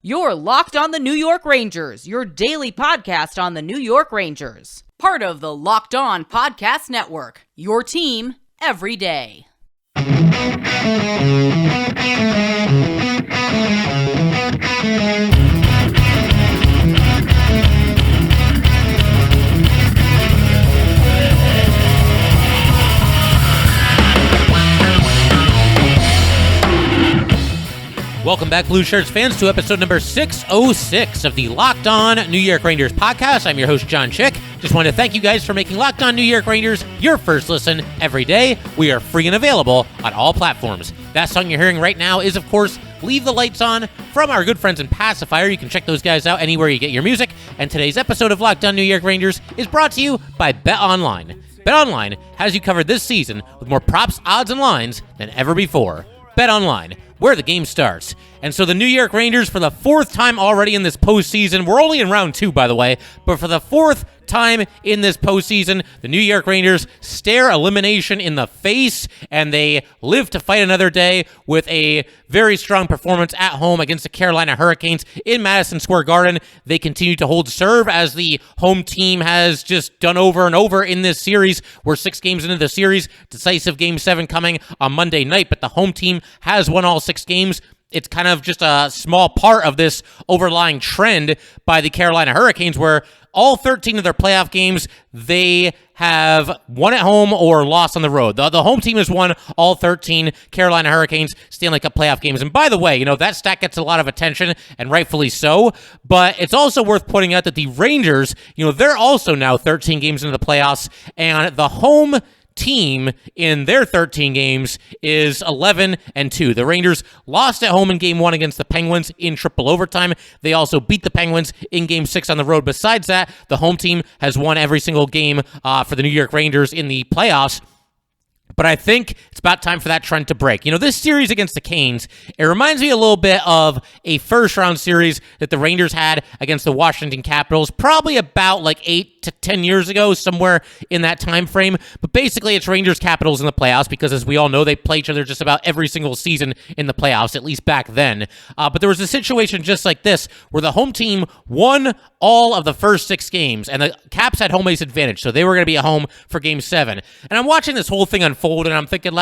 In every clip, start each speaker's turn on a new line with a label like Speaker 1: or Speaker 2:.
Speaker 1: You're Locked on the New York Rangers, your daily podcast on the New York Rangers. Part of the Locked On Podcast Network, your team every day.
Speaker 2: Welcome back, Blue Shirts fans, to episode number 606 of the Locked On New York Rangers podcast. I'm your host, John Chick. Just wanted to thank you guys for making Locked On New York Rangers your first listen every day. We are free and available on all platforms. That song you're hearing right now is, of course, Leave the Lights On from our good friends in Passafire. You can check those guys out anywhere you get your music. And today's episode of Locked On New York Rangers is brought to you by BetOnline. BetOnline has you covered this season with more props, odds, and lines than ever before. BetOnline, where the game starts. And so the New York Rangers, for the fourth time already in this postseason, we're only in round 2, by the way, but for the fourth time in this postseason, the New York Rangers stare elimination in the face, and they live to fight another day with a very strong performance at home against the Carolina Hurricanes in Madison Square Garden. They continue to hold serve, as the home team has just done over and over in this series. We're 6 games into the series, decisive Game 7 coming on Monday night, but the home team has won all 6 games. It's kind of just a small part of this overlying trend by the Carolina Hurricanes, where all 13 of their playoff games, they have won at home or lost on the road. The home team has won all 13 Carolina Hurricanes Stanley Cup playoff games. And by the way, that stat gets a lot of attention, and rightfully so, but it's also worth pointing out that the Rangers, they're also now 13 games into the playoffs, and the home team in their 13 games is 11-2. The Rangers lost at home in Game 1 against the Penguins in triple overtime. They also beat the Penguins in Game 6 on the road. Besides that, the home team has won every single game for the New York Rangers in the playoffs. But I think it's about time for that trend to break. This series against the Canes, it reminds me a little bit of a first-round series that the Rangers had against the Washington Capitals, probably about 8 to 10 years ago, somewhere in that time frame. But basically, it's Rangers-Capitals in the playoffs, because as we all know, they play each other just about every single season in the playoffs, at least back then. But there was a situation just like this, where the home team won all of the first 6 games, and the Caps had home ice advantage, so they were going to be at home for Game 7. And I'm watching this whole thing unfold, and I'm thinking,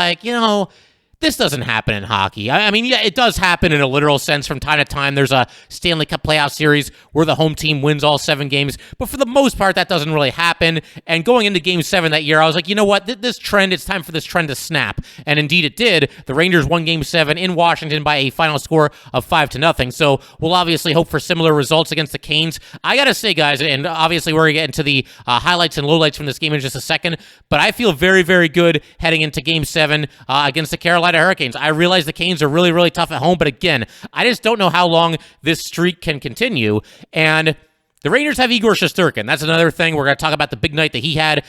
Speaker 2: this doesn't happen in hockey. I mean, yeah, it does happen in a literal sense from time to time. There's a Stanley Cup playoff series where the home team wins all 7 games, but for the most part, that doesn't really happen. And going into Game 7 that year, I was like, you know what? This trend, it's time for this trend to snap. And indeed it did. The Rangers won Game 7 in Washington by a final score of 5-0. So we'll obviously hope for similar results against the Canes. I gotta say, guys, and obviously we're gonna get into the highlights and lowlights from this game in just a second, but I feel very, very good heading into Game 7 against the Carolina Hurricanes. I realize the Canes are really, really tough at home, but again, I just don't know how long this streak can continue. And the Rangers have Igor Shesterkin. That's another thing. We're going to talk about the big night that he had.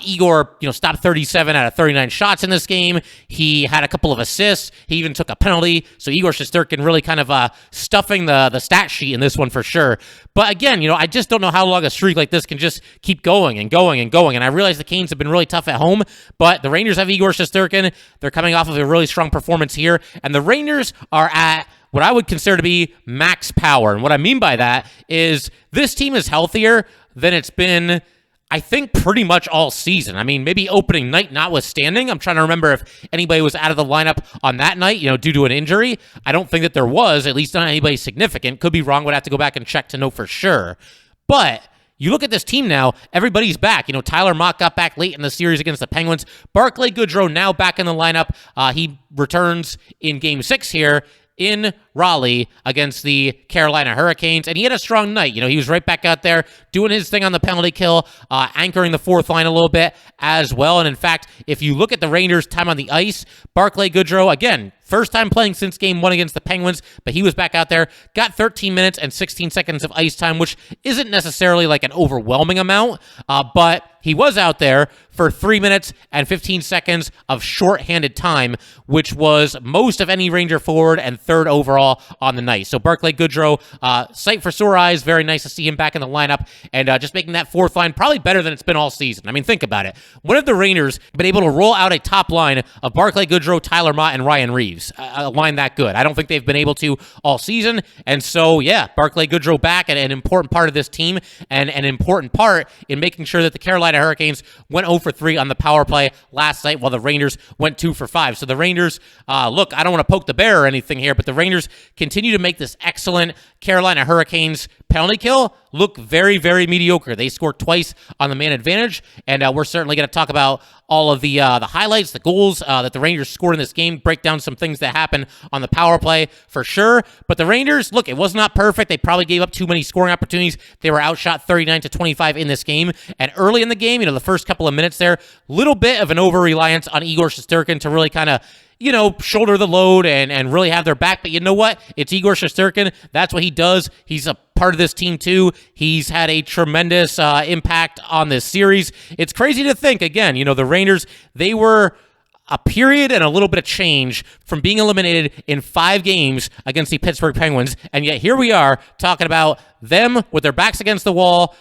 Speaker 2: Igor, stopped 37 out of 39 shots in this game. He had a couple of assists. He even took a penalty. So Igor Shesterkin really kind of stuffing the stat sheet in this one for sure. But again, I just don't know how long a streak like this can just keep going and going and going. And I realize the Canes have been really tough at home, but the Rangers have Igor Shesterkin. They're coming off of a really strong performance here. And the Rangers are at what I would consider to be max power. And what I mean by that is this team is healthier than it's been, I think, pretty much all season. I mean, maybe opening night notwithstanding. I'm trying to remember if anybody was out of the lineup on that night, due to an injury. I don't think that there was, at least not anybody significant. Could be wrong. Would have to go back and check to know for sure. But you look at this team now, everybody's back. Tyler Mott got back late in the series against the Penguins. Barclay Goodrow now back in the lineup. He returns in Game 6 here in Raleigh against the Carolina Hurricanes, and he had a strong night. He was right back out there doing his thing on the penalty kill, anchoring the fourth line a little bit as well. And in fact, if you look at the Rangers' time on the ice, Barclay Goodrow, again, first time playing since Game 1 against the Penguins, but he was back out there, got 13 minutes and 16 seconds of ice time, which isn't necessarily an overwhelming amount, but he was out there for 3 minutes and 15 seconds of shorthanded time, which was most of any Ranger forward and third overall overall on the night. So Barclay Goodrow, sight for sore eyes. Very nice to see him back in the lineup and just making that fourth line probably better than it's been all season. I mean, think about it. When have the Rangers been able to roll out a top line of Barclay Goodrow, Tyler Mott, and Ryan Reeves? A line that good. I don't think they've been able to all season. And so, yeah, Barclay Goodrow back and an important part of this team and an important part in making sure that the Carolina Hurricanes went 0 for 3 on the power play last night while the Rangers went 2 for 5. So the Rangers, look, I don't want to poke the bear or anything here, but the Rangers continue to make this excellent Carolina Hurricanes penalty kill look very, very mediocre. They scored twice on the man advantage, and we're certainly going to talk about all of the highlights, the goals that the Rangers scored in this game, break down some things that happened on the power play for sure. But the Rangers, look, it was not perfect. They probably gave up too many scoring opportunities. They were outshot 39-25 in this game. And early in the game, the first couple of minutes there, little bit of an over-reliance on Igor Shesterkin to really kind of shoulder the load and really have their back. But you know what? It's Igor Shesterkin. That's what he does. He's a part of this team too. He's had a tremendous impact on this series. It's crazy to think, again, the Rangers, they were a period and a little bit of change from being eliminated in 5 games against the Pittsburgh Penguins. And yet here we are talking about them with their backs against the wall,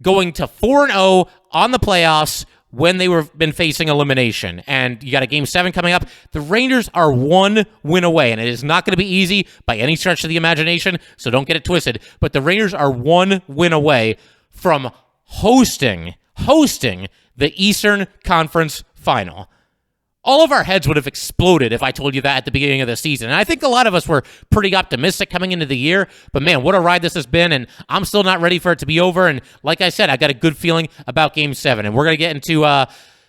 Speaker 2: going to 4-0 on the playoffs when they were been facing elimination. And you got a Game 7 coming up. The Rangers are 1 win away, and it is not going to be easy by any stretch of the imagination, so don't get it twisted. But the Rangers are 1 win away from hosting the Eastern Conference Final. All of our heads would have exploded if I told you that at the beginning of the season. And I think a lot of us were pretty optimistic coming into the year. But man, what a ride this has been. And I'm still not ready for it to be over. And like I said, I got a good feeling about Game 7. And we're going to get into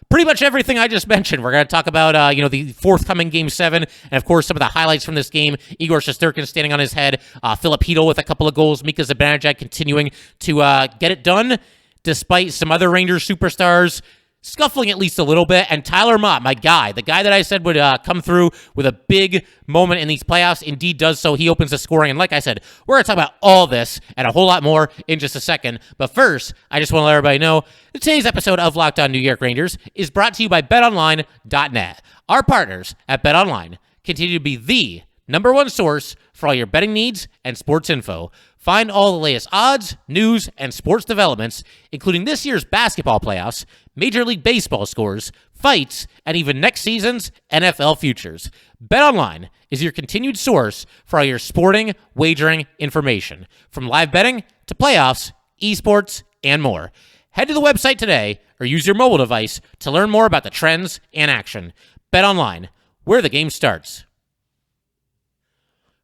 Speaker 2: pretty much everything I just mentioned. We're going to talk about, the forthcoming Game 7. And of course, some of the highlights from this game. Igor Shesterkin standing on his head. Filip Chytil with a couple of goals. Mott and Zibanejad continuing to get it done despite some other Rangers superstars scuffling at least a little bit, and Tyler Mott, my guy, the guy that I said would come through with a big moment in these playoffs, indeed does so. He opens the scoring, and like I said, we're going to talk about all this and a whole lot more in just a second. But first, I just want to let everybody know that today's episode of Locked On New York Rangers is brought to you by BetOnline.net. Our partners at BetOnline continue to be the #1 source for all your betting needs and sports info. Find all the latest odds, news, and sports developments, including this year's basketball playoffs, Major League Baseball scores, fights, and even next season's NFL futures. BetOnline is your continued source for all your sporting wagering information, from live betting to playoffs, esports, and more. Head to the website today or use your mobile device to learn more about the trends and action. BetOnline, where the game starts.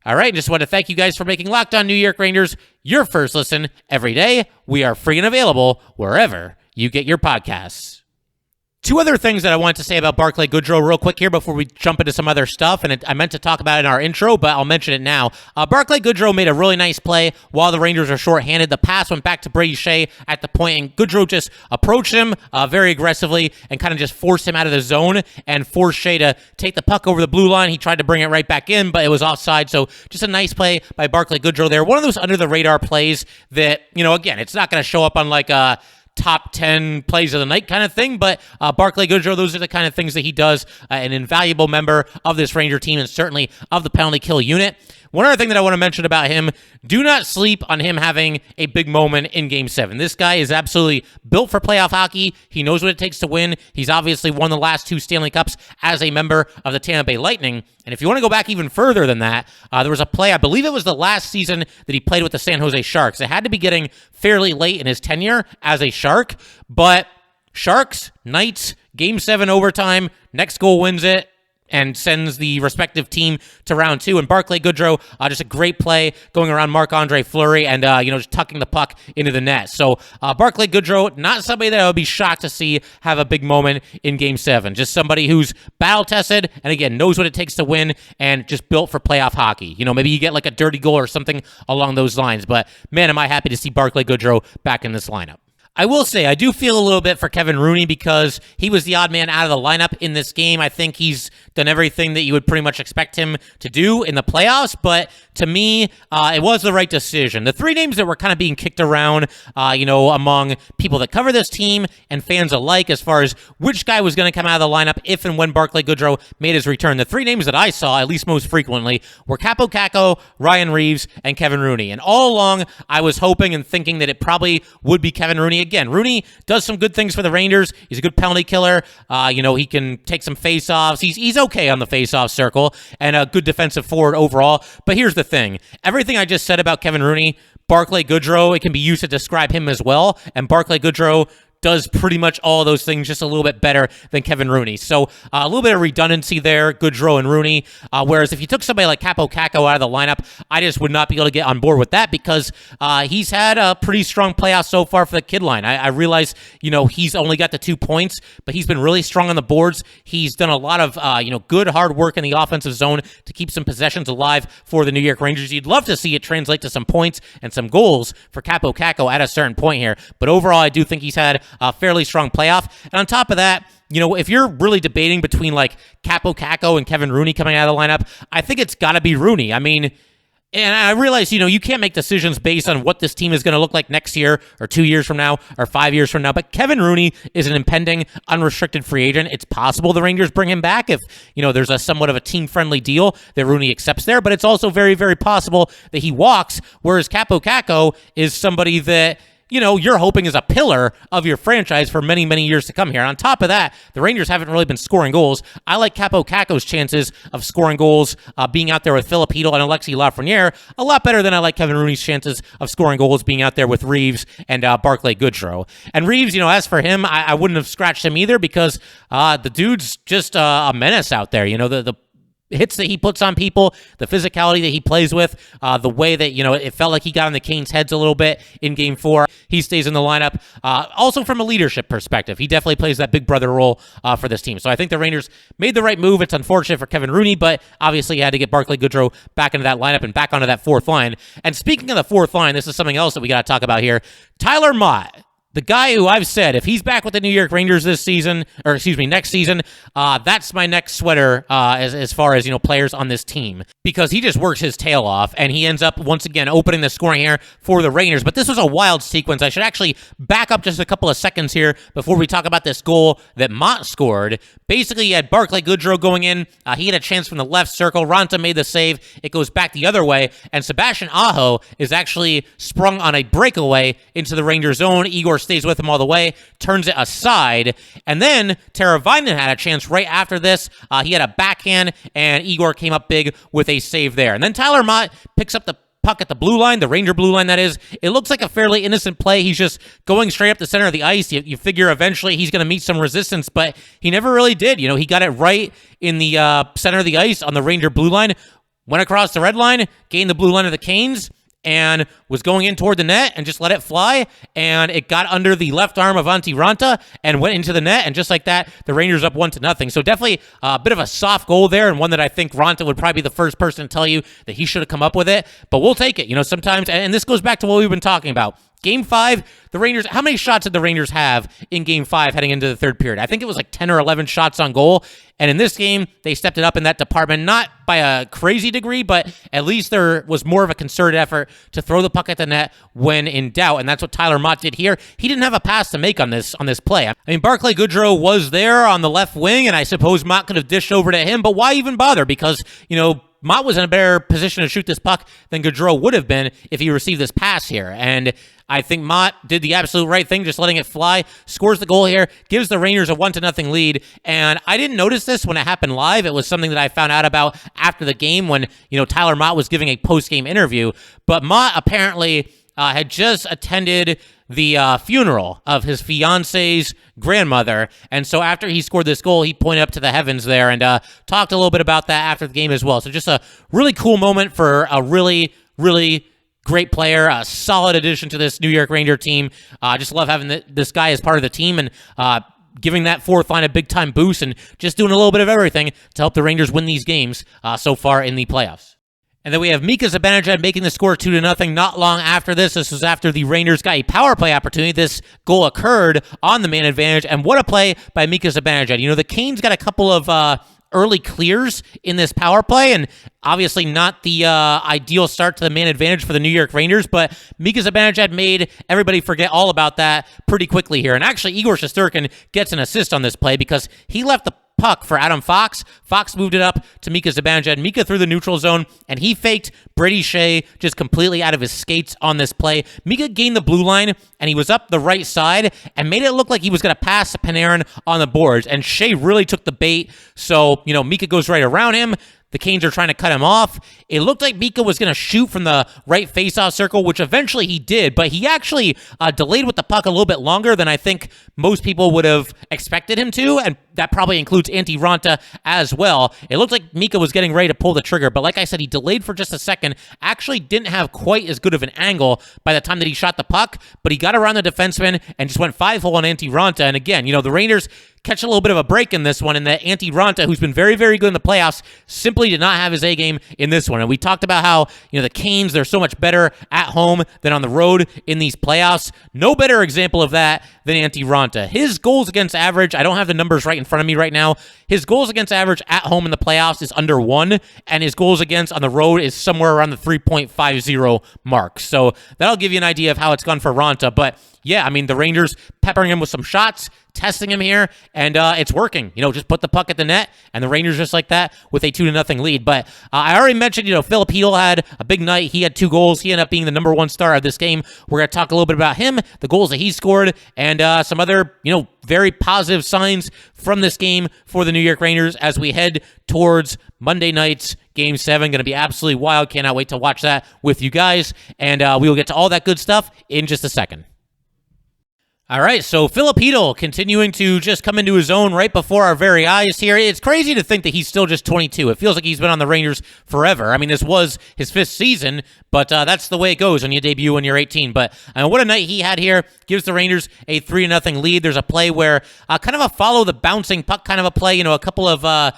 Speaker 2: All right, just want to thank you guys for making Locked On New York Rangers your first listen every day. We are free and available wherever you get your podcasts. 2 other things that I wanted to say about Barclay Goodrow real quick here before we jump into some other stuff, and I meant to talk about it in our intro, but I'll mention it now. Barclay Goodrow made a really nice play while the Rangers are shorthanded. The pass went back to Brady Shea at the point, and Goodrow just approached him very aggressively and kind of just forced him out of the zone and forced Shea to take the puck over the blue line. He tried to bring it right back in, but it was offside, so just a nice play by Barclay Goodrow there. One of those under-the-radar plays that, again, it's not going to show up on like a top 10 plays of the night kind of thing, but Barclay Goodrow, those are the kind of things that he does, an invaluable member of this Ranger team and certainly of the penalty kill unit. One other thing that I want to mention about him, do not sleep on him having a big moment in Game 7. This guy is absolutely built for playoff hockey. He knows what it takes to win. He's obviously won the last 2 Stanley Cups as a member of the Tampa Bay Lightning. And if you want to go back even further than that, there was a play, I believe it was the last season that he played with the San Jose Sharks. It had to be getting fairly late in his tenure as a Shark, but Sharks, Knights, Game 7 overtime, next goal wins it and sends the respective team to round 2. And Barclay Goodrow, just a great play going around Marc-Andre Fleury and, just tucking the puck into the net. So Barclay Goodrow, not somebody that I would be shocked to see have a big moment in Game 7. Just somebody who's battle-tested and, again, knows what it takes to win and just built for playoff hockey. Maybe you get like a dirty goal or something along those lines. But, man, am I happy to see Barclay Goodrow back in this lineup. I will say, I do feel a little bit for Kevin Rooney because he was the odd man out of the lineup in this game. I think he's done everything that you would pretty much expect him to do in the playoffs, but to me, it was the right decision. The three names that were kind of being kicked around, among people that cover this team and fans alike, as far as which guy was going to come out of the lineup if and when Barclay Goodrow made his return. The three names that I saw, at least most frequently, were Kaapo Kakko, Ryan Reeves, and Kevin Rooney. And all along, I was hoping and thinking that it probably would be Kevin Rooney. Again, Rooney does some good things for the Rangers. He's a good penalty killer. He can take some face-offs. He's okay on the face-off circle and a good defensive forward overall. But here's the thing. Everything I just said about Kevin Rooney, Barclay Goodrow, it can be used to describe him as well. And Barclay Goodrow does pretty much all of those things just a little bit better than Kevin Rooney. So a little bit of redundancy there, Goodrow and Rooney. Whereas if you took somebody like Kaapo Kakko out of the lineup, I just would not be able to get on board with that because he's had a pretty strong playoff so far for the kid line. I realize, he's only got the 2 points, but he's been really strong on the boards. He's done a lot of, good hard work in the offensive zone to keep some possessions alive for the New York Rangers. You'd love to see it translate to some points and some goals for Kaapo Kakko at a certain point here. But overall, I do think he's had a fairly strong playoff. And on top of that, if you're really debating between like Kaapo Kakko and Kevin Rooney coming out of the lineup, I think it's got to be Rooney. I mean, and I realize, you can't make decisions based on what this team is going to look like next year or 2 years from now or 5 years from now. But Kevin Rooney is an impending unrestricted free agent. It's possible the Rangers bring him back if, there's a somewhat of a team-friendly deal that Rooney accepts there. But it's also very, very possible that he walks, whereas Kaapo Kakko is somebody that you're hoping is a pillar of your franchise for many, many years to come here. On top of that, the Rangers haven't really been scoring goals. I like Kaapo Kakko's chances of scoring goals, being out there with Filip Chytil and Alexis Lafreniere, a lot better than I like Kevin Rooney's chances of scoring goals being out there with Reeves and Barclay Goodrow. And Reeves, as for him, I wouldn't have scratched him either because the dude's just a menace out there. The hits that he puts on people, the physicality that he plays with, the way that, it felt like he got on the Canes' heads a little bit in Game 4. He stays in the lineup. Also from a leadership perspective, he definitely plays that big brother role for this team. So I think the Rangers made the right move. It's unfortunate for Kevin Rooney, but obviously you had to get Barclay Goodrow back into that lineup and back onto that fourth line. And speaking of the fourth line, this is something else that we got to talk about here. Tyler Motte. The guy who I've said, if he's back with the New York Rangers next season, that's my next sweater as far as, players on this team. Because he just works his tail off, and he ends up, once again, opening the scoring here for the Rangers. But this was a wild sequence. I should actually back up just a couple of seconds here before we talk about this goal that Motte scored. Basically, you had Barclay Goodrow going in. He had a chance from the left circle. Raanta made the save. It goes back the other way, and Sebastian Aho is actually sprung on a breakaway into the Rangers zone. Igor stays with him all the way, turns it aside, and then Tara Vinen had a chance right after this. He had a backhand, and Igor came up big with a save there. And then Tyler Motte picks up the puck at the blue line, the Ranger blue line, that is. It looks like a fairly innocent play. He's just going straight up the center of the ice. You figure eventually he's going to meet some resistance, but he never really did. He got it right in the center of the ice on the Ranger blue line, went across the red line, gained the blue line of the Canes, and was going in toward the net and just let it fly, and it got under the left arm of Antti Raanta and went into the net, and just like that, the Rangers up 1-0. So definitely a bit of a soft goal there, and one that I think Raanta would probably be the first person to tell you that he should have come up with it, but we'll take it. Sometimes, and this goes back to what we've been talking about. Game 5, the Rangers, how many shots did the Rangers have in Game 5 heading into the third period? I think it was like 10 or 11 shots on goal. And in this game, they stepped it up in that department, not by a crazy degree, but at least there was more of a concerted effort to throw the puck at the net when in doubt. And that's what Tyler Motte did here. He didn't have a pass to make on this play. I mean, Barclay Goodrow was there on the left wing, and I suppose Motte could have dished over to him, but why even bother? Because, Motte was in a better position to shoot this puck than Goodrow would have been if he received this pass here. And I think Motte did the absolute right thing, just letting it fly, scores the goal here, gives the Rangers a 1-0 lead. And I didn't notice this when it happened live. It was something that I found out about after the game when, Tyler Motte was giving a post-game interview. But Motte apparently had just attended the funeral of his fiance's grandmother. And so after he scored this goal, he pointed up to the heavens there and talked a little bit about that after the game as well. So just a really cool moment for a really, really great player, a solid addition to this New York Ranger team. I just love having this guy as part of the team and giving that fourth line a big-time boost and just doing a little bit of everything to help the Rangers win these games so far in the playoffs. And then we have Mika Zibanejad making the score 2-0 not long after this. This was after the Rangers got a power play opportunity. This goal occurred on the man advantage, and what a play by Mika Zibanejad. The Canes got a couple of early clears in this power play, and obviously not the ideal start to the man advantage for the New York Rangers, but Mika Zibanejad made everybody forget all about that pretty quickly here. And actually, Igor Shesterkin gets an assist on this play because he left the puck for Adam Fox. Fox moved it up to Mika Zibanejad. Mika through the neutral zone, and he faked Brady Shea just completely out of his skates on this play. Mika gained the blue line, and he was up the right side and made it look like he was going to pass Panarin on the boards, and Shea really took the bait. So, Mika goes right around him. The Canes are trying to cut him off. It looked like Mika was going to shoot from the right faceoff circle, which eventually he did, but he actually delayed with the puck a little bit longer than I think most people would have expected him to, and that probably includes Antti Raanta as well. It looked like Mika was getting ready to pull the trigger, but like I said, he delayed for just a second, actually didn't have quite as good of an angle by the time that he shot the puck, but he got around the defenseman and just went 5-hole on Antti Raanta. And again, the Rangers catch a little bit of a break in this one, and that Antti Raanta, who's been very, very good in the playoffs, simply did not have his A game in this one. And we talked about how, the Canes, they're so much better at home than on the road in these playoffs. No better example of that than Antti Raanta. His goals against average, I don't have the numbers right in front of me right now. His goals against average at home in the playoffs is under 1, and his goals against on the road is somewhere around the 3.50 mark. So that'll give you an idea of how it's gone for Raanta. But yeah, the Rangers peppering him with some shots, testing him here, and it's working. Just put the puck at the net, and the Rangers just like that with a 2-0 lead. But I already mentioned, Filip Chytil had a big night. He had 2 goals. He ended up being the number 1 star of this game. We're going to talk a little bit about him, the goals that he scored, and some other, very positive signs from this game for the New York Rangers as we head towards Monday night's Game 7. Going to be absolutely wild. Cannot wait to watch that with you guys, and we will get to all that good stuff in just a second. All right, so Filip Chytil continuing to just come into his own right before our very eyes here. It's crazy to think that he's still just 22. It feels like he's been on the Rangers forever. This was his 5th season, but that's the way it goes when you debut when you're 18. But what a night he had here. Gives the Rangers a 3-0 lead. There's a play where kind of a follow the bouncing puck kind of a play. A couple of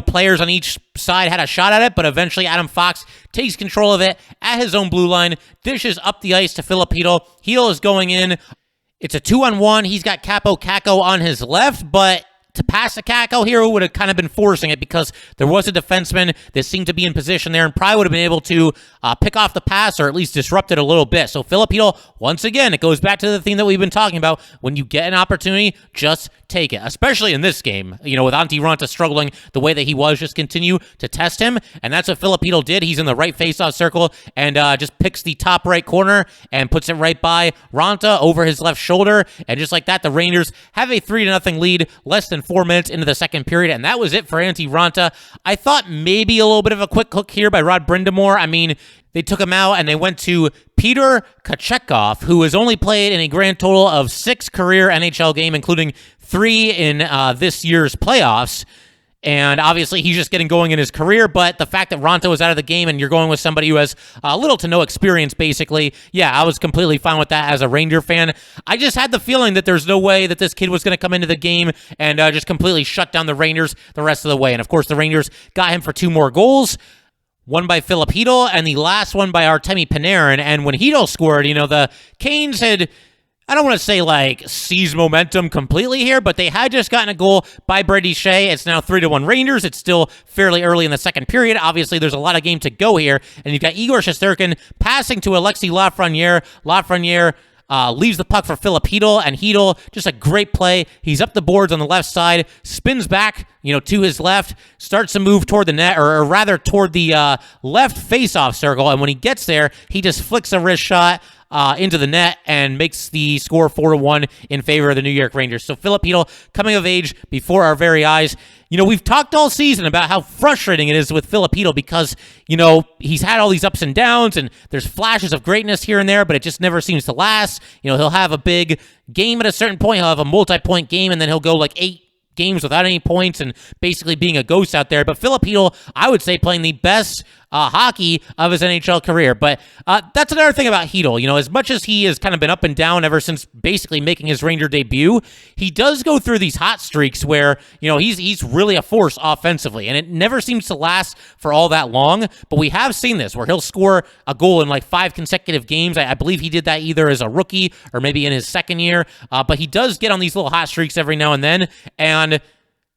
Speaker 2: players on each side had a shot at it, but eventually Adam Fox takes control of it at his own blue line, dishes up the ice to Filip Chytil. Chytil is going in. It's a 2-on-1. He's got Capo Caco on his left, but to pass to Caco here, who would have kind of been forcing it because there was a defenseman that seemed to be in position there and probably would have been able to pick off the pass or at least disrupt it a little bit. So Filip Chytil, once again, it goes back to the thing that we've been talking about. When you get an opportunity, just take it, especially in this game. With Antti Raanta struggling the way that he was, just continue to test him, and that's what Filip Chytil did. He's in the right faceoff circle and just picks the top right corner and puts it right by Raanta over his left shoulder, and just like that, the Rangers have a 3-0 lead less than 4 minutes into the second period, and that was it for Antti Raanta. I thought maybe a little bit of a quick hook here by Rod Brind'Amour. They took him out and they went to Peter Kochetkov, who has only played in a grand total of 6 career NHL games, including 3 in this year's playoffs. And obviously, he's just getting going in his career. But the fact that Raanta was out of the game and you're going with somebody who has little to no experience, basically, yeah, I was completely fine with that as a Ranger fan. I just had the feeling that there's no way that this kid was going to come into the game and just completely shut down the Rangers the rest of the way. And of course, the Rangers got him for 2 more goals. One by Filip Chytil, and the last one by Artemi Panarin. And when Chytil scored, the Canes had, I don't want to say seized momentum completely here, but they had just gotten a goal by Brady Shea. It's now 3-1 Rangers. It's still fairly early in the second period. Obviously, there's a lot of game to go here. And you've got Igor Shesterkin passing to Alexis Lafreniere. Lafreniere leaves the puck for Filip Chytil, and Chytil, just a great play. He's up the boards on the left side, spins back, to his left, starts to move toward the net, or rather toward the left face-off circle, and when he gets there, he just flicks a wrist shot into the net and makes the score 4-1 in favor of the New York Rangers. So Filip Chytil coming of age before our very eyes. We've talked all season about how frustrating it is with Filip Chytil because, he's had all these ups and downs and there's flashes of greatness here and there, but it just never seems to last. He'll have a big game at a certain point. He'll have a multi-point game and then he'll go 8 games without any points and basically being a ghost out there. But Filip Chytil, I would say, playing the best hockey of his NHL career. But that's another thing about Chytil. As much as he has kind of been up and down ever since basically making his Ranger debut, he does go through these hot streaks where, he's really a force offensively, and it never seems to last for all that long. But we have seen this where he'll score a goal in like 5 consecutive games. I believe he did that either as a rookie or maybe in his second year. But he does get on these little hot streaks every now and then. And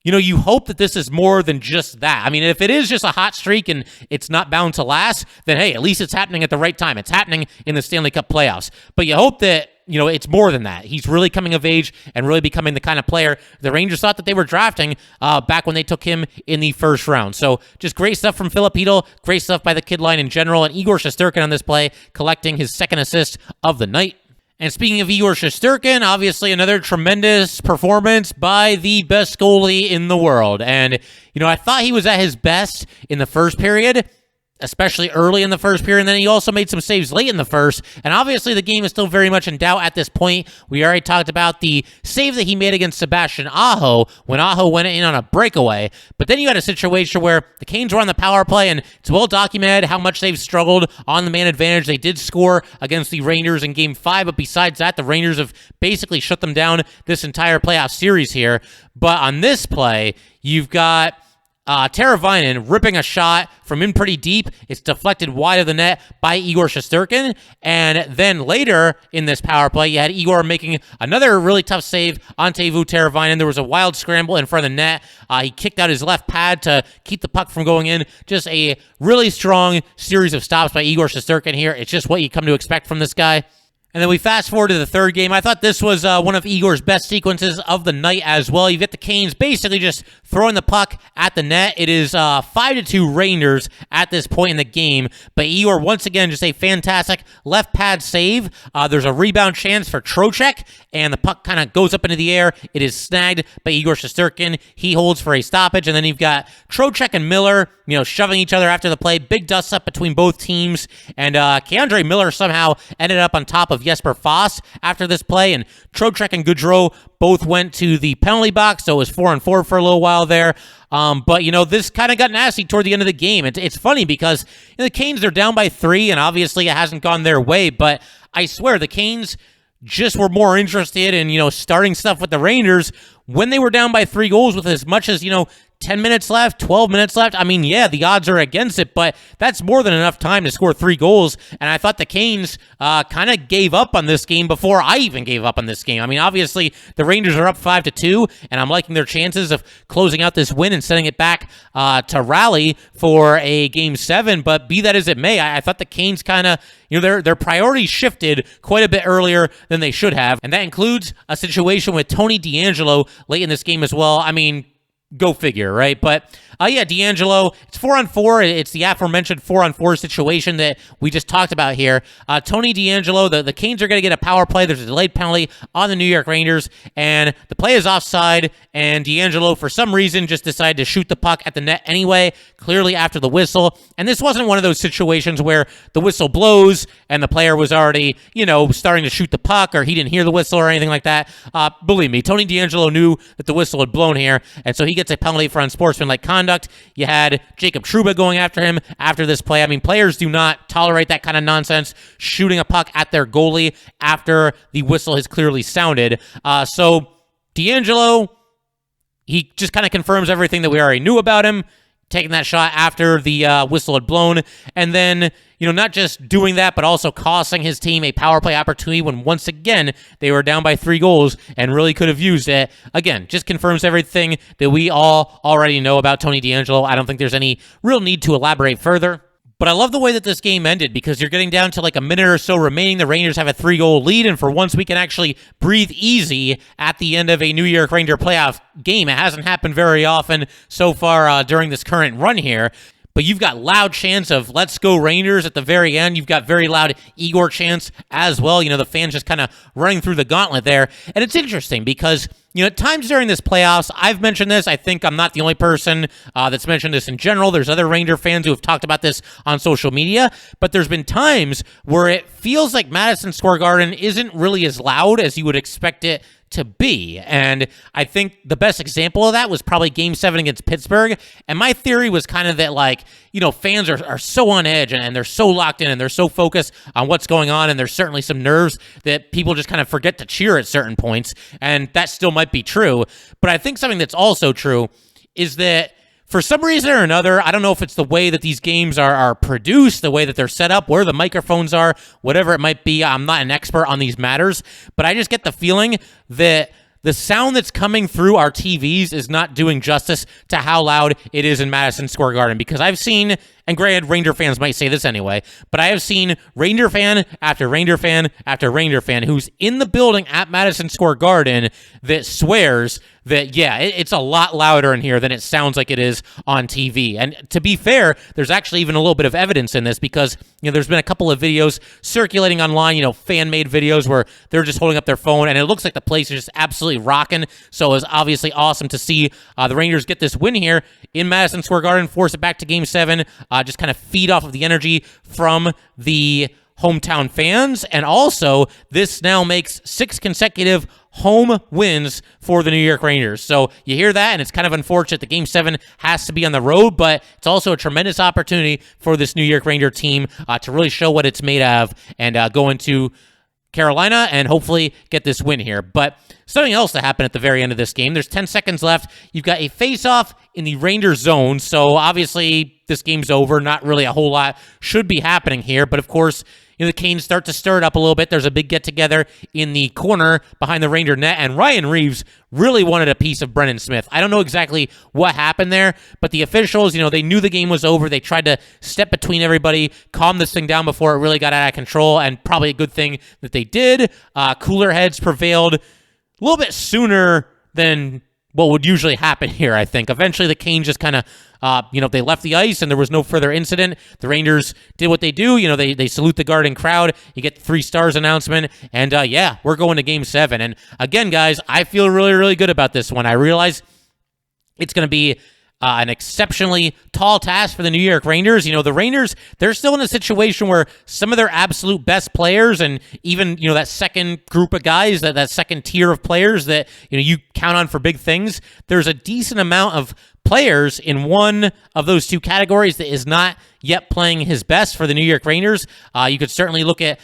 Speaker 2: you hope that this is more than just that. I mean, if it is just a hot streak and it's not bound to last, then hey, at least it's happening at the right time. It's happening in the Stanley Cup playoffs. But you hope that, it's more than that. He's really coming of age and really becoming the kind of player the Rangers thought that they were drafting back when they took him in the first round. So just great stuff from Filip Chytil, great stuff by the kid line in general, and Igor Shesterkin on this play, collecting his second assist of the night. And speaking of Igor Shesterkin, obviously another tremendous performance by the best goalie in the world. And, I thought he was at his best in the first period, especially early in the first period, and then he also made some saves late in the first, and obviously the game is still very much in doubt at this point. We already talked about the save that he made against Sebastian Aho when Aho went in on a breakaway, but then you had a situation where the Canes were on the power play, and it's well documented how much they've struggled on the man advantage. They did score against the Rangers in Game 5, but besides that, the Rangers have basically shut them down this entire playoff series here. But on this play, you've got Teravainen ripping a shot from in pretty deep. It's deflected wide of the net by Igor Shesterkin. And then later in this power play, you had Igor making another really tough save on Teuvo Teravainen. There was a wild scramble in front of the net. He kicked out his left pad to keep the puck from going in. Just a really strong series of stops by Igor Shesterkin here. It's just what you come to expect from this guy. And then we fast forward to the third game. I thought this was one of Igor's best sequences of the night as well. You get the Canes basically just throwing the puck at the net. It is 5-2 Rangers at this point in the game. But Igor, once again, just a fantastic left pad save. There's a rebound chance for Trocheck, and the puck kind of goes up into the air. It is snagged by Igor Shesterkin. He holds for a stoppage. And then you've got Trocheck and Miller, shoving each other after the play. Big dust up between both teams. And K'Andre Miller somehow ended up on top of Jesper Foss after this play, and Trocheck and Goodrow both went to the penalty box, so it was 4-on-4 for a little while there. But, this kind of got nasty toward the end of the game. It's funny because the Canes, they're down by 3, and obviously it hasn't gone their way, but I swear the Canes just were more interested in, starting stuff with the Rangers when they were down by 3 goals with as much as, 10 minutes left, 12 minutes left. I mean, yeah, the odds are against it, but that's more than enough time to score 3 goals. And I thought the Canes kind of gave up on this game before I even gave up on this game. I mean, obviously, the Rangers are up 5-2, and I'm liking their chances of closing out this win and sending it back to rally for a Game 7. But be that as it may, I thought the Canes kind of, their priorities shifted quite a bit earlier than they should have. And that includes a situation with Tony DeAngelo late in this game as well. I mean, go figure, right? But DeAngelo, it's 4-on-4. It's the aforementioned 4-on-4 situation that we just talked about here. Tony DeAngelo, the Canes are going to get a power play. There's a delayed penalty on the New York Rangers, and the play is offside, and DeAngelo, for some reason, just decided to shoot the puck at the net anyway, clearly after the whistle. And this wasn't one of those situations where the whistle blows and the player was already, starting to shoot the puck, or he didn't hear the whistle or anything like that. Believe me, Tony DeAngelo knew that the whistle had blown here, and so he gets a penalty for unsportsmanlike conduct. You had Jacob Trouba going after him after this play. I mean, players do not tolerate that kind of nonsense, shooting a puck at their goalie after the whistle has clearly sounded. So DeAngelo, he just kind of confirms everything that we already knew about him, taking that shot after the whistle had blown, and then, not just doing that, but also costing his team a power play opportunity when, once again, they were down by 3 goals and really could have used it. Again, just confirms everything that we all already know about Tony DeAngelo. I don't think there's any real need to elaborate further. But I love the way that this game ended because you're getting down to like a minute or so remaining. The Rangers have a 3-goal lead, and for once we can actually breathe easy at the end of a New York Ranger playoff game. It hasn't happened very often so far during this current run here. But you've got loud chants of "Let's go Rangers" at the very end. You've got very loud Igor chants as well. The fans just kind of running through the gauntlet there. And it's interesting because, at times during this playoffs, I've mentioned this. I think I'm not the only person that's mentioned this in general. There's other Ranger fans who have talked about this on social media. But there's been times where it feels like Madison Square Garden isn't really as loud as you would expect it to be. And I think the best example of that was probably Game 7 against Pittsburgh. And my theory was kind of that, like, you know, fans are so on edge and they're so locked in and they're so focused on what's going on, and there's certainly some nerves that people just kind of forget to cheer at certain points, and that still might be true. But I think something that's also true is that for some reason or another, I don't know if it's the way that these games are produced, the way that they're set up, where the microphones are, whatever it might be. I'm not an expert on these matters, but I just get the feeling that the sound that's coming through our TVs is not doing justice to how loud it is in Madison Square Garden, because I've seen, and granted, Ranger fans might say this anyway, but I have seen Ranger fan after Ranger fan after Ranger fan who's in the building at Madison Square Garden that swears that, yeah, it's a lot louder in here than it sounds like it is on TV. And to be fair, there's actually even a little bit of evidence in this, because, you know, there's been a couple of videos circulating online, you know, fan-made videos where they're just holding up their phone, and it looks like the place is just absolutely rocking. So it was obviously awesome to see the Rangers get this win here in Madison Square Garden, force it back to Game 7, just kind of feed off of the energy from the hometown fans. And also, this now makes 6 consecutive home wins for the New York Rangers. So you hear that, and it's kind of unfortunate that Game 7 has to be on the road, but it's also a tremendous opportunity for this New York Ranger team to really show what it's made of and go into Carolina and hopefully get this win here. But something else that happened at the very end of this game, there's 10 seconds left. You've got a face-off in the Rangers zone, so obviously this game's over. Not really a whole lot should be happening here, but of course, you know, the Canes start to stir it up a little bit. There's a big get-together in the corner behind the Ranger net, and Ryan Reeves really wanted a piece of Brennan Smith. I don't know exactly what happened there, but the officials, you know, they knew the game was over. They tried to step between everybody, calm this thing down before it really got out of control, and probably a good thing that they did. Cooler heads prevailed a little bit sooner than what would usually happen here, I think. Eventually, the Canes just kind of, they left the ice and there was no further incident. The Rangers did what they do. You know, they salute the Garden crowd. You get the 3 stars announcement. And, we're going to Game 7. And, again, guys, I feel really, really good about this one. I realize it's going to be an exceptionally tall task for the New York Rangers. You know, the Rangers, they're still in a situation where some of their absolute best players and even, you know, that second group of guys, that second tier of players that, you know, you count on for big things, there's a decent amount of players in one of those 2 categories that is not yet playing his best for the New York Rangers. You could certainly look at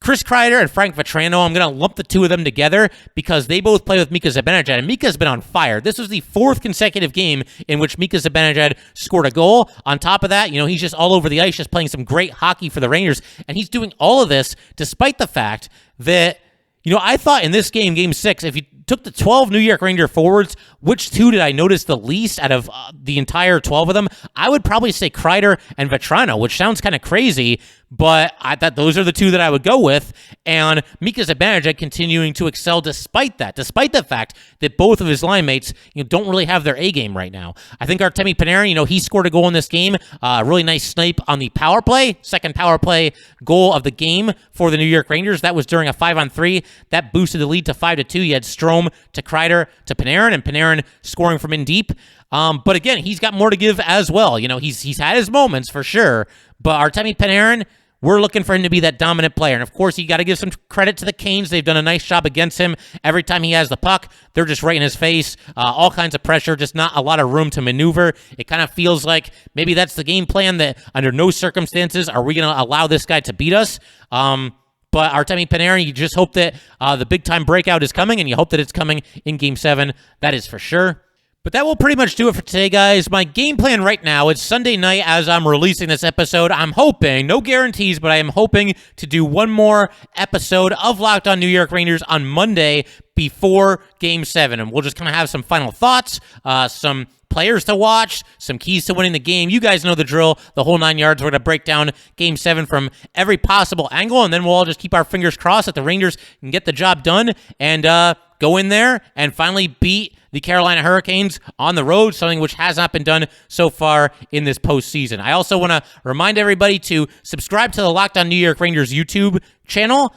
Speaker 2: Chris Kreider and Frank Vatrano. I'm going to lump the 2 of them together because they both play with Mika Zibanejad, and Mika's been on fire. This was the 4th consecutive game in which Mika Zibanejad scored a goal. On top of that, you know, he's just all over the ice, just playing some great hockey for the Rangers, and he's doing all of this despite the fact that, you know, I thought in this game, Game 6, if you took the 12 New York Ranger forwards, which 2 did I notice the least out of the entire 12 of them? I would probably say Kreider and Vatrano, which sounds kind of crazy, but I thought those are the 2 that I would go with. And Mika Zibanejad continuing to excel despite that, despite the fact that both of his line mates, you know, don't really have their A game right now. I think Artemi Panarin, you know, he scored a goal in this game. Really nice snipe on the power play, second power play goal of the game for the New York Rangers. That was during a 5-on-3. That boosted the lead to 5-2. You had Strome to Kreider to Panarin, and Panarin scoring from in deep. But again, he's got more to give as well. You know, he's had his moments for sure, but Artemi Panarin, we're looking for him to be that dominant player. And of course, you got to give some credit to the Canes. They've done a nice job against him. Every time he has the puck, they're just right in his face. All kinds of pressure, just not a lot of room to maneuver. It kind of feels like maybe that's the game plan, that under no circumstances are we going to allow this guy to beat us. But Artemi Panarin, you just hope that the big-time breakout is coming, and you hope that it's coming in Game 7. That is for sure. But that will pretty much do it for today, guys. My game plan right now, it's Sunday night as I'm releasing this episode. I'm hoping, no guarantees, but I am hoping to do one more episode of Locked On New York Rangers on Monday before Game 7. And we'll just kind of have some final thoughts, some players to watch, some keys to winning the game. You guys know the drill, the whole 9 yards. We're going to break down Game 7 from every possible angle, and then we'll all just keep our fingers crossed that the Rangers can get the job done and go in there and finally beat the Carolina Hurricanes on the road, something which has not been done so far in this postseason. I also want to remind everybody to subscribe to the Locked On New York Rangers YouTube channel.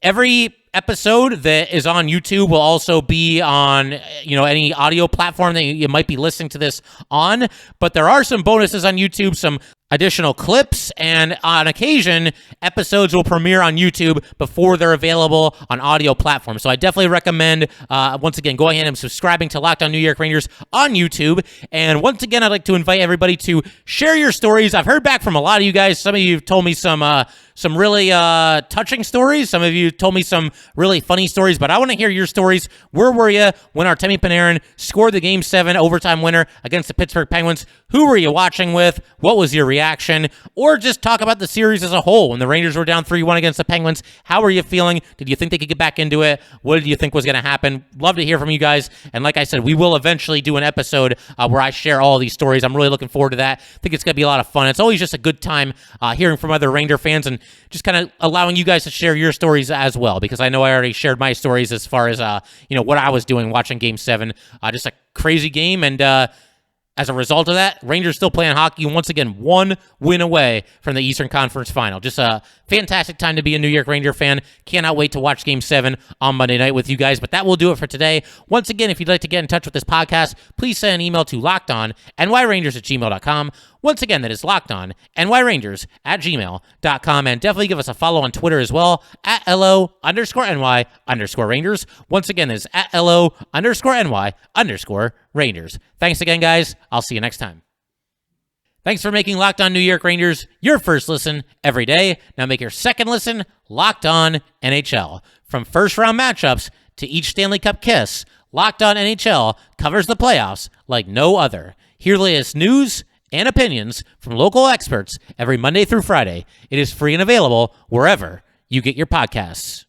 Speaker 2: Every episode that is on YouTube will also be on, you know, any audio platform that you might be listening to this on. But there are some bonuses on YouTube, some additional clips, and on occasion, episodes will premiere on YouTube before they're available on audio platforms. So I definitely recommend, once again, going ahead and subscribing to Locked On New York Rangers on YouTube. And once again, I'd like to invite everybody to share your stories. I've heard back from a lot of you guys. Some of you have told me some really touching stories. Some of you told me some really funny stories, but I want to hear your stories. Where were you when Artemi Panarin scored the Game 7 overtime winner against the Pittsburgh Penguins? Who were you watching with? What was your reaction? Or just talk about the series as a whole. When the Rangers were down 3-1 against the Penguins, how were you feeling? Did you think they could get back into it? What did you think was going to happen? Love to hear from you guys. And like I said, we will eventually do an episode where I share all these stories. I'm really looking forward to that. I think it's going to be a lot of fun. It's always just a good time hearing from other Ranger fans and just kind of allowing you guys to share your stories as well, because I know I already shared my stories as far as what I was doing watching Game 7. Just a crazy game, and as a result of that, Rangers still playing hockey, and once again, one win away from the Eastern Conference Final. Just a fantastic time to be a New York Ranger fan. Cannot wait to watch Game 7 on Monday night with you guys, but that will do it for today. Once again, if you'd like to get in touch with this podcast, please send an email to lockedonnyrangers@gmail.com. Once again, that is lockedonnyrangers@gmail.com, and definitely give us a follow on Twitter as well, @LO_NY_Rangers. Once again, that is @LO_NY_Rangers. Thanks again, guys. I'll see you next time. Thanks for making Locked On New York Rangers your first listen every day. Now make your second listen Locked On NHL. From first-round matchups to each Stanley Cup kiss, Locked On NHL covers the playoffs like no other. Hear the latest news and opinions from local experts every Monday through Friday. It is free and available wherever you get your podcasts.